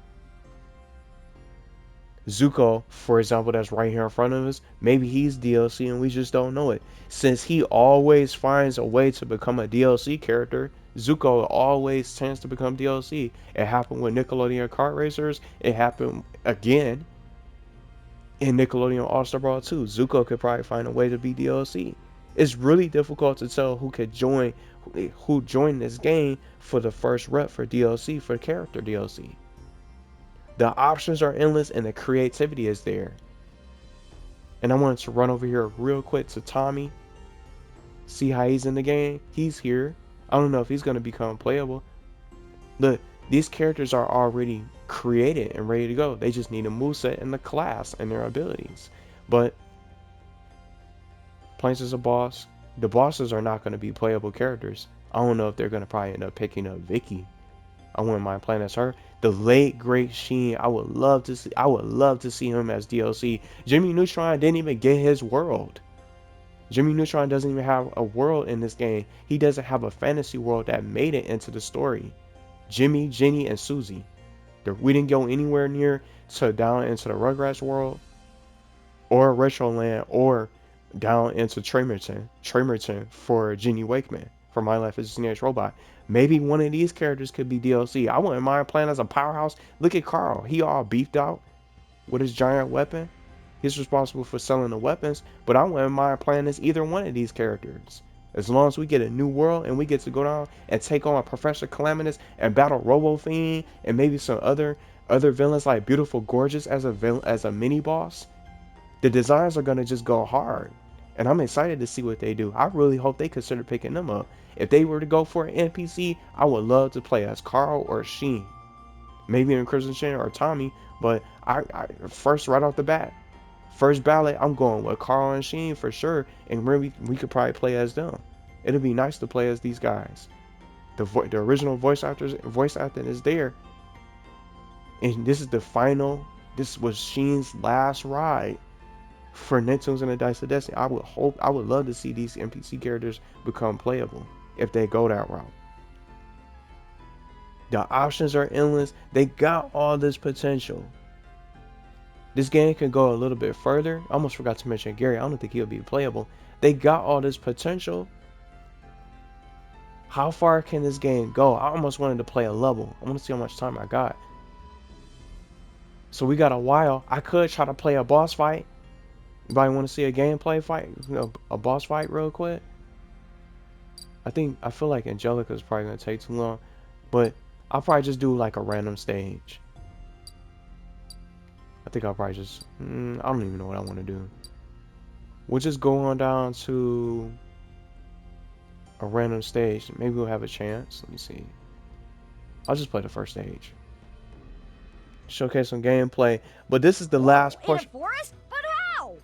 S1: Zuko, for example, that's right here in front of us, maybe he's DLC and we just don't know it. Since he always finds a way to become a DLC character, Zuko always tends to become DLC. It happened with Nickelodeon Kart Racers. It happened again in Nickelodeon All-Star Brawl 2. Zuko could probably find a way to be DLC. It's really difficult to tell who joined this game for the first rep for DLC, for character DLC. The options are endless and the creativity is there. And I wanted to run over here real quick to Tommy. See how he's in the game. He's here. I don't know if he's going to become playable. Look, these characters are already created and ready to go. They just need a moveset and the class and their abilities. But Plains is a boss. The bosses are not going to be playable characters. I don't know if they're going to probably end up picking up Vicky. I wouldn't mind playing as her. The late great Sheen, I would love to see him as DLC. Jimmy Neutron didn't even get his world. Jimmy Neutron doesn't even have a world in this game. He doesn't have a fantasy world that made it into the story. Jimmy, Jenny, and Susie. We didn't go anywhere near to down into the Rugrats world, or Retroland, or down into Tremerton for Jenny Wakeman for My Life as a Teenage Robot. Maybe one of these characters could be DLC. I wouldn't mind playing as a powerhouse. Look at Carl. He all beefed out with his giant weapon. He's responsible for selling the weapons, but I wouldn't mind playing as either one of these characters. As long as we get a new world and we get to go down and take on Professor Calamitous and battle Robo Fiend and maybe some other villains like Beautiful Gorgeous as a mini boss, the designs are gonna just go hard. And I'm excited to see what they do. I really hope they consider picking them up. If they were to go for an NPC, I would love to play as Carl or Sheen. Maybe in Crimson Chin or Tommy, but I first, right off the bat, first ballot, I'm going with Carl and Sheen for sure. And maybe we could probably play as them. It'd be nice to play as these guys. The original voice acting is there. And this is the final, this was Sheen's last ride for Nicktoons and the Dice of Destiny. I would love to see these NPC characters become playable if they go that route. The options are endless. They got all this potential. This game can go a little bit further. I almost forgot to mention Gary. I don't think he'll be playable. They got all this potential. How far can this game go? I almost wanted to play a level. I want to see how much time I got. So we got a while. I could try to play a boss fight. Anybody want to see a gameplay fight? A boss fight real quick? I feel like Angelica's probably going to take too long. But I'll probably just do like a random stage. I think I'll probably just... I don't even know what I want to do. We'll just go on down to a random stage. Maybe we'll have a chance. Let me see. I'll just play the first stage. Showcase some gameplay. But this is the last portion.
S2: In a forest? But how?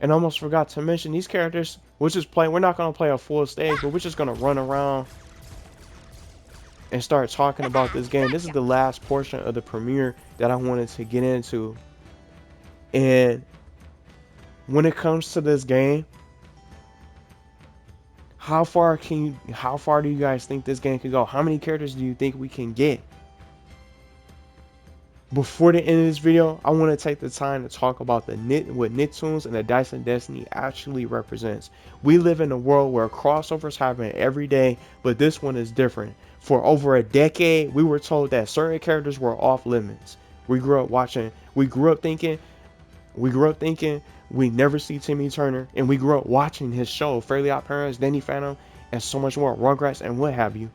S1: And I almost forgot to mention these characters. We're not going to play a full stage, but we're just going to run around and start talking about this game. This is the last portion of the premiere that I wanted to get into. And when it comes to this game, how far do you guys think this game can go? How many characters do you think we can get? Before the end of this video, I want to take the time to talk about what Nicktoons and the Dice of Destiny actually represents. We live in a world where crossovers happen every day, but this one is different. For over a decade, we were told that certain characters were off limits. We grew up thinking we never see Timmy Turner, and we grew up watching his show, Fairly Odd Parents, Danny Phantom, and so much more, Rugrats, and what have you.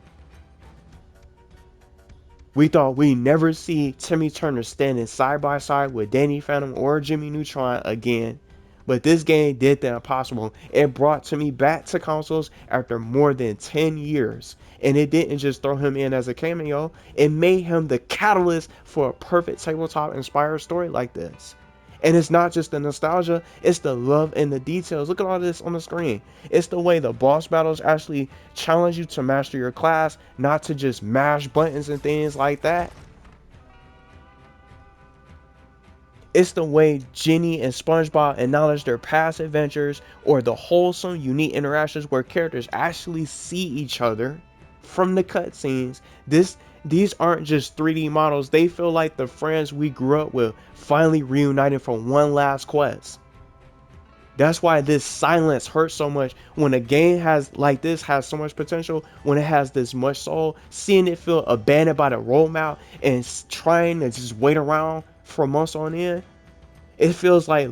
S1: We thought we'd never see Timmy Turner standing side by side with Danny Phantom or Jimmy Neutron again. But this game did the impossible. It brought Timmy back to consoles after more than 10 years. And it didn't just throw him in as a cameo, it made him the catalyst for a perfect tabletop inspired story like this. And it's not just the nostalgia, it's the love and the details. Look at all this on the screen. It's the way the boss battles actually challenge you to master your class, not to just mash buttons and things like that. It's the way Jenny and SpongeBob acknowledge their past adventures, or the wholesome, unique interactions where characters actually see each other from the cutscenes. These aren't just 3D models, they feel like the friends we grew up with finally reunited for one last quest. That's why this silence hurts so much when a game has like this has so much potential, when it has this much soul. Seeing it feel abandoned by the roadmap and trying to just wait around for months on end, it feels like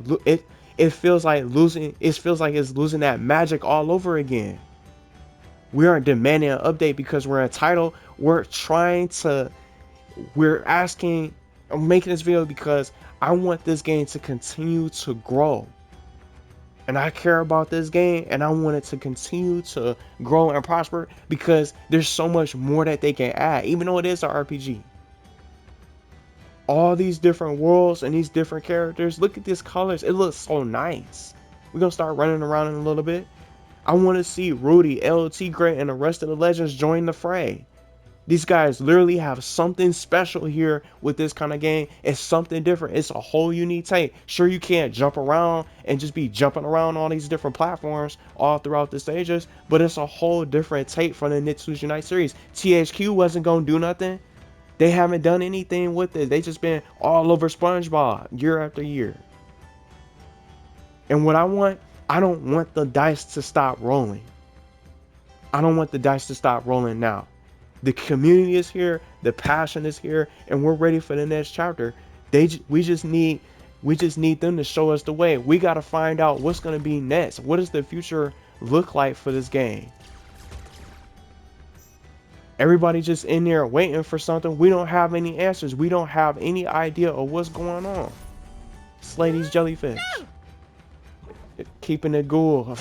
S1: it's losing that magic all over again. We aren't demanding an update because we're entitled. I'm making this video because I want this game to continue to grow. And I care about this game, and I want it to continue to grow and prosper because there's so much more that they can add, even though it is an RPG. All these different worlds and these different characters, look at these colors, it looks so nice. We're gonna start running around in a little bit. I want to see Rudy, LT Gray, and the rest of the legends join the fray. These guys literally have something special here with this kind of game. It's something different. It's a whole unique take. Sure, you can't jump around and just be jumping around all these different platforms all throughout the stages, but it's a whole different take from the Nicktoons Unite series. THQ wasn't gonna do nothing. They haven't done anything with it. They just been all over SpongeBob year after year. And what I don't want the dice to stop rolling. I don't want the dice to stop rolling now. The community is here, the passion is here, and we're ready for the next chapter. We just need them to show us the way. We got to find out what's going to be next. What does the future look like for this game? Everybody just in there waiting for something. We don't have any answers. We don't have any idea of what's going on. Slay these jellyfish. Keeping it cool.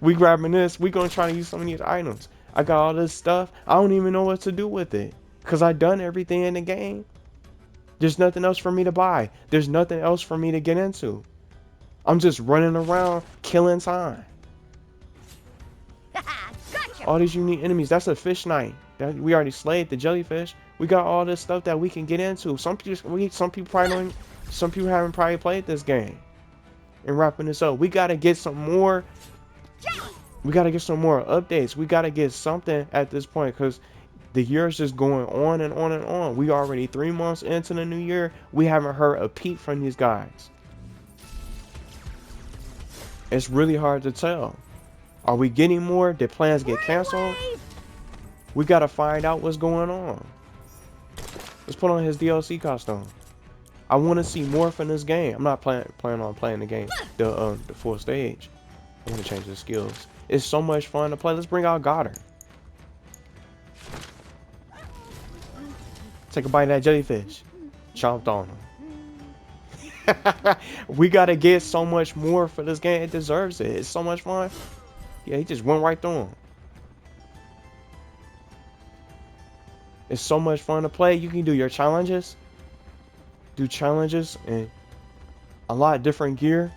S1: We grabbing this. We gonna try to use some of these items. I got all this stuff. I don't even know what to do with it because I done everything in the game. There's nothing else for me to buy. There's nothing else for me to get into. I'm just running around killing time.
S2: Gotcha.
S1: All these unique enemies. That's a fish night. We already slayed the jellyfish. We got all this stuff that we can get into. Some people haven't probably played this game. And wrapping this up, we gotta get some more. We gotta get some more updates. We gotta get something at this point because the year is just going on and on and on. We already 3 months into the new year. We haven't heard a peep from these guys. It's really hard to tell. Are we getting more? Did plans get canceled? We gotta find out what's going on. Let's put on his DLC costume. I want to see more from this game. I'm not planning on playing the game, the full stage. I want to change the skills. It's so much fun to play. Let's bring out Goddard. Take a bite of that jellyfish. Chomped on him. We gotta get so much more for this game. It deserves it. It's so much fun. Yeah, he just went right through him. It's so much fun to play. You can do your challenges. Do challenges and a lot of different gear.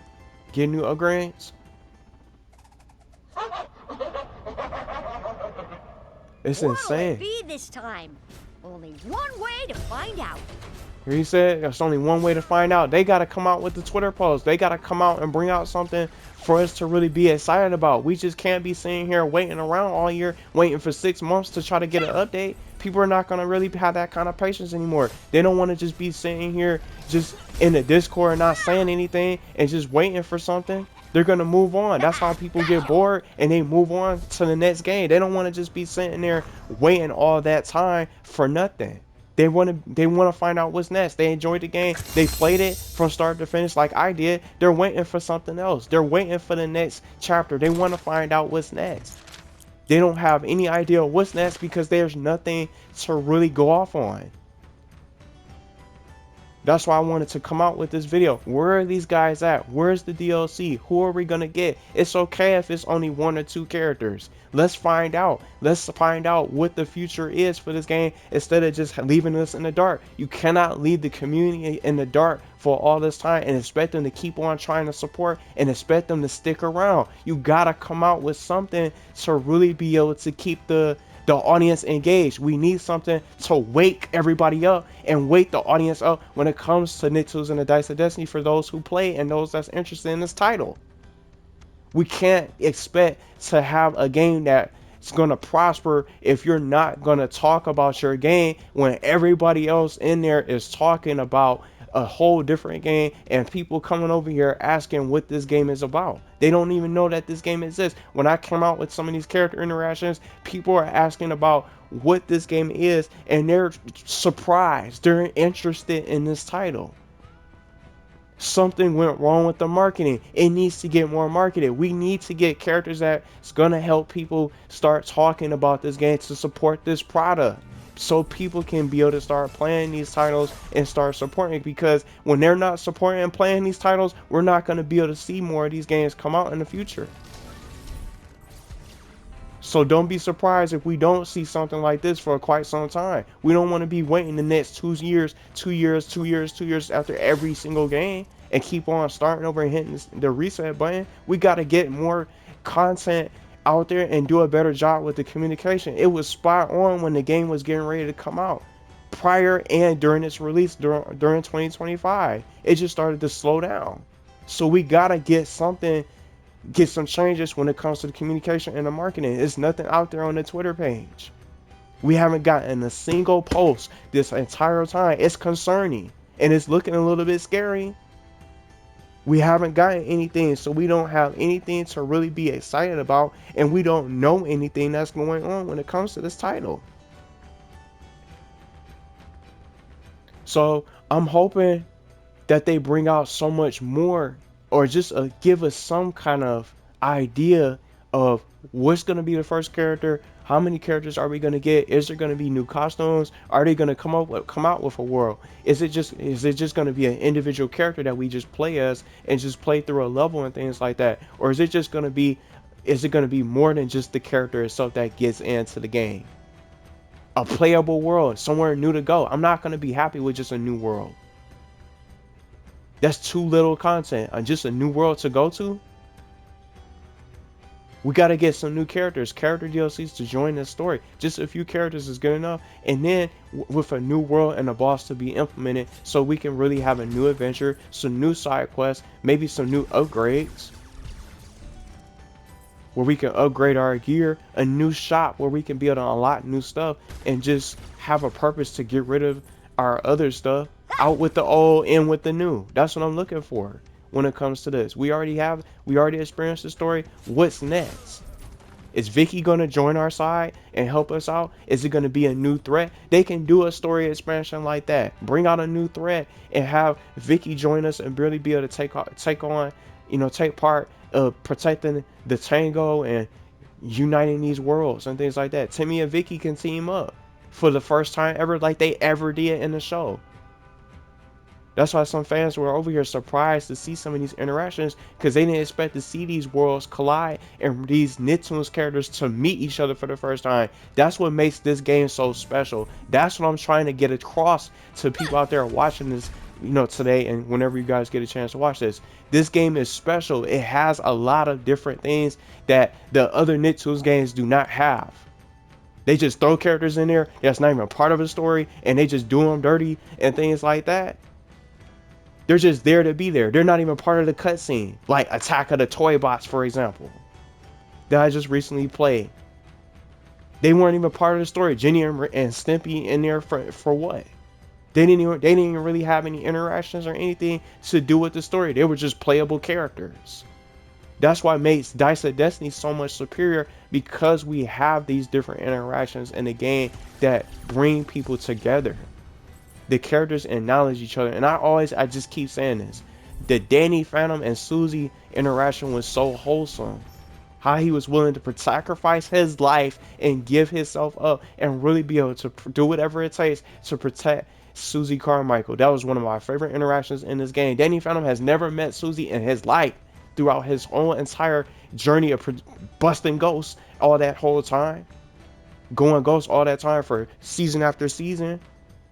S1: Get new upgrades. It's insane.
S2: What'll it be this time? Only one way to find out.
S1: Here he said there's only one way to find out. They gotta come out with the Twitter post. They gotta come out and bring out something for us to really be excited about. We just can't be sitting here waiting around all year, waiting for 6 months to try to get an update. People are not gonna really have that kind of patience anymore. They don't want to just be sitting here just in the Discord and not saying anything and just waiting for something. They're gonna move on. That's how people get bored and they move on to the next game. They don't want to just be sitting there waiting all that time for nothing. They want to find out what's next. They enjoyed the game. They played it from start to finish like I did. They're waiting for something else. They're waiting for the next chapter. They want to find out what's next. They don't have any idea what's next because there's nothing to really go off on. That's why I wanted to come out with this video. Where are these guys at? Where's the DLC? Who are we gonna get? It's okay if it's only 1 or 2 characters. Let's find out. Let's find out what the future is for this game instead of just leaving us in the dark. You cannot leave the community in the dark for all this time and expect them to keep on trying to support and expect them to stick around. You gotta come out with something to really be able to keep the audience engaged. We need something to wake everybody up and wake the audience up when it comes to Nicktoons and the Dice of Destiny for those who play and those that's interested in this title. We can't expect to have a game that's going to prosper if you're not going to talk about your game when everybody else in there is talking about a whole different game and people coming over here asking what this game is about. They don't even know that this game exists. When I come out with some of these character interactions, people are asking about what this game is and they're surprised. They're interested in this title. Something went wrong with the marketing. It needs to get more marketed. We need to get characters that's gonna help people start talking about this game to support this product, so people can be able to start playing these titles and start supporting, because when they're not supporting and playing these titles, we're not going to be able to see more of these games come out in the future. So don't be surprised if we don't see something like this for quite some time. We don't want to be waiting the next 2 years after every single game and keep on starting over and hitting the reset button. We got to get more content out there and do a better job with the communication. It was spot on when the game was getting ready to come out, prior and during its release during 2025. It just started to slow down. So we gotta get some changes when it comes to the communication and the marketing. There's nothing out there on the Twitter page. We haven't gotten a single post this entire time. It's concerning and it's looking a little bit scary. We haven't gotten anything, so we don't have anything to really be excited about, and we don't know anything that's going on when it comes to this title. So I'm hoping that they bring out so much more, or just give us some kind of idea of what's going to be the first character. How many characters are we going to get? Is there going to be new costumes? Are they going to come out with a world? Is it just going to be an individual character that we just play as and just play through a level and things like that? Or is it going to be more than just the character itself that gets into the game? A playable world, somewhere new to go. I'm not going to be happy with just a new world. That's too little content. Just a new world to go to. We got to get some new character DLCs to join this story. Just a few characters is good enough. And then with a new world and a boss to be implemented, so we can really have a new adventure, some new side quests, maybe some new upgrades where we can upgrade our gear, a new shop where we can be able to unlock new stuff and just have a purpose to get rid of our other stuff. Out with the old, in with the new. That's what I'm looking for when it comes to this. We already experienced the story. What's next? Is Vicky going to join our side and help us out? Is it going to be a new threat? They can do a story expansion like that. Bring out a new threat and have Vicky join us and really be able to take part of protecting the Tango and uniting these worlds and things like that. Timmy and Vicky can team up for the first time ever, like they ever did in the show. That's why some fans were over here surprised to see some of these interactions, because they didn't expect to see these worlds collide and these Nicktoons characters to meet each other for the first time. That's what makes this game so special. That's what I'm trying to get across to people out there watching this, today and whenever you guys get a chance to watch this. This game is special. It has a lot of different things that the other Nicktoons games do not have. They just throw characters in there that's not even a part of a story, and they just do them dirty and things like that. They're just there to be there. They're not even part of the cutscene. Like Attack of the Toy Bots, for example, that I just recently played. They weren't even part of the story. Jenny and Stimpy in there for what? They didn't even really have any interactions or anything to do with the story. They were just playable characters. That's what makes Dice of Destiny so much superior, because we have these different interactions in the game that bring people together. The characters acknowledge each other. And I just keep saying this. The Danny Phantom and Susie interaction was so wholesome. How he was willing to sacrifice his life and give himself up and really be able to do whatever it takes to protect Susie Carmichael. That was one of my favorite interactions in this game. Danny Phantom has never met Susie in his life throughout his whole entire journey of busting ghosts all that whole time. Going ghost all that time for season after season.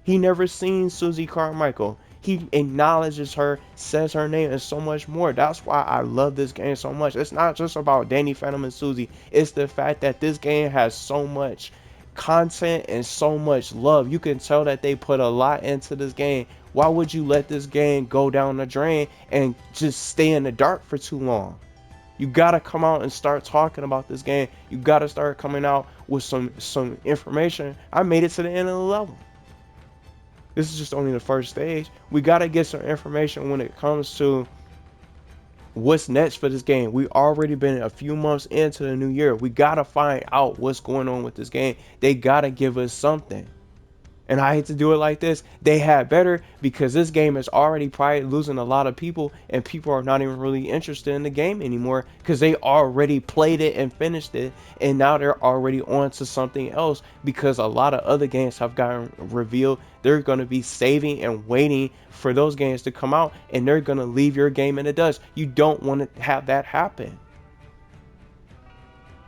S1: He never seen Susie Carmichael. He acknowledges her, says her name, and so much more. That's why I love this game so much. It's not just about Danny Phantom and Susie. It's the fact that this game has so much content and so much love. You can tell that they put a lot into this game. Why would you let this game go down the drain and just stay in the dark for too long? You gotta come out and start talking about this game. You gotta start coming out with some information. I made it to the end of the level. This is just only the first stage. We gotta get some information when it comes to what's next for this game. We already been a few months into the new year. We gotta find out what's going on with this game. They gotta give us something. And I hate to do it like this. They had better, because this game is already probably losing a lot of people, and people are not even really interested in the game anymore because they already played it and finished it, and now they're already on to something else because a lot of other games have gotten revealed. They're going to be saving and waiting for those games to come out, and they're going to leave your game in the dust. You don't want to have that happen.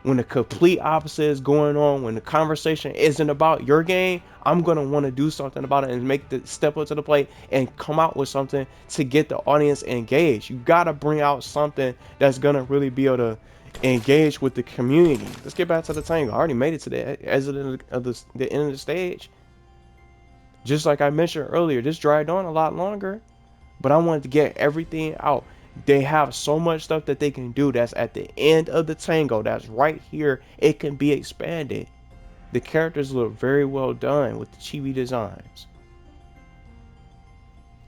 S1: When the complete opposite is going on, when the conversation isn't about your game, I'm going to want to do something about it and make the step up to the plate and come out with something to get the audience engaged. You got to bring out something that's going to really be able to engage with the community. Let's get back to the tango. I already made it to the exit of the end of the stage. Just like I mentioned earlier, this dragged on a lot longer, but I wanted to get everything out. They have so much stuff that they can do that's at the end of the tango, that's right here. It can be expanded. The characters look very well done with the chibi designs.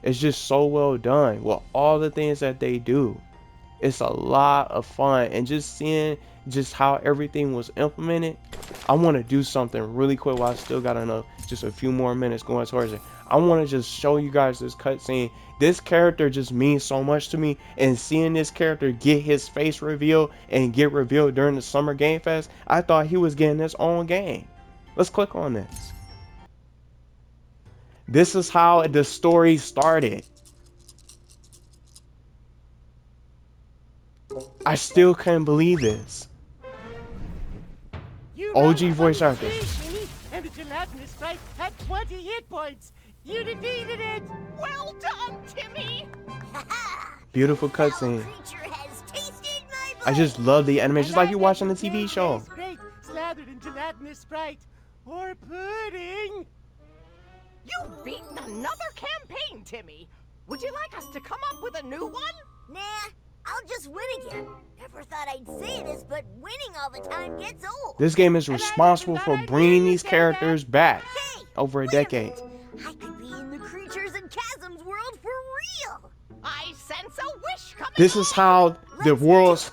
S1: It's just so well done with all the things that they do. It's a lot of fun, and just seeing just how everything was implemented. I want to do something really quick while I still got enough, just a few more minutes going towards it. I want to just show you guys this cutscene. This character just means so much to me, and seeing this character get his face revealed and get revealed during the Summer Game Fest, I thought he was getting his own game. Let's click on this. This is how the story started. I still can't believe this. OG voice actor.
S3: And the gelatinous sprite had 20 hit points. You defeated it. Well done, Timmy.
S1: Beautiful cutscene. I just love the animation. Just like you're watching the TV show.
S3: Great, slathered in gelatinous sprite or pudding.
S5: You've beaten another campaign, Timmy. Would you like us to come up with a new one?
S2: Nah, I'll just win again. Never thought I'd say this, but winning all the time gets old.
S1: This game is responsible for bringing these characters back over a decade.
S2: I could be in the Creatures and Chasms world for real.
S5: I sense a wish coming.
S1: This is how the world's...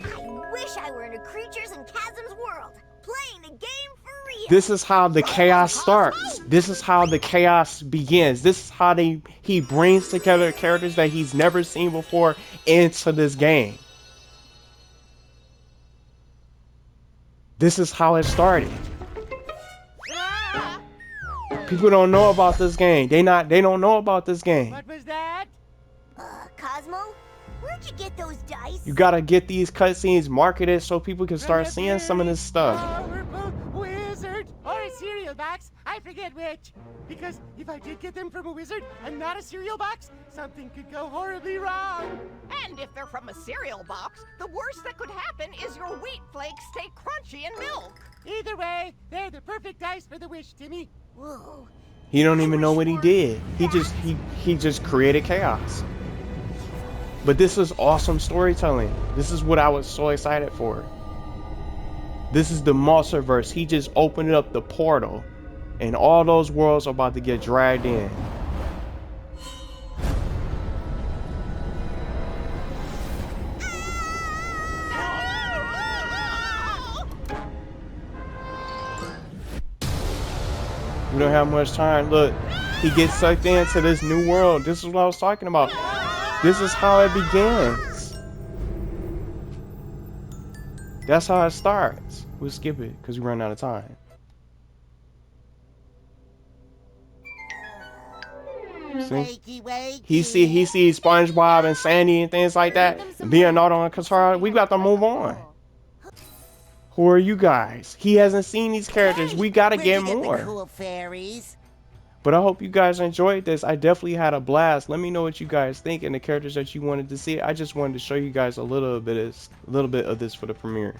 S2: I wish I were in a Creatures and Chasms world, playing a game for real.
S1: This is how the chaos starts. This is how the chaos begins. This is how he brings together characters that he's never seen before into this game. This is how it started. People don't know about this game. They don't know about this game.
S3: What was that?
S2: Cosmo, where'd you get those dice?
S1: You gotta get these cutscenes marketed so people can start seeing some of this stuff.
S3: Powerful wizard or a cereal box. I forget which. Because if I did get them from a wizard and not a cereal box, something could go horribly wrong.
S5: And if they're from a cereal box, the worst that could happen is your wheat flakes stay crunchy in milk.
S3: Either way, they're the perfect dice for the wish, Timmy.
S2: Whoa.
S1: He don't even know what he did. He just created chaos. But this is awesome storytelling. This is what I was so excited for. This is the multiverse. He just opened up the portal, and all those worlds are about to get dragged in. We don't have much time. Look, he gets sucked into this new world. This is what I was talking about. This is how it begins. That's how it starts. We'll skip it because we run out of time. See? He sees SpongeBob and Sandy and things like that being out on Katara. We got to move on. Who are you guys? He hasn't seen these characters. We gotta get more.
S6: Cool fairies.
S1: But I hope you guys enjoyed this. I definitely had a blast. Let me know what you guys think and the characters that you wanted to see. I just wanted to show you guys a little bit of this for the premiere.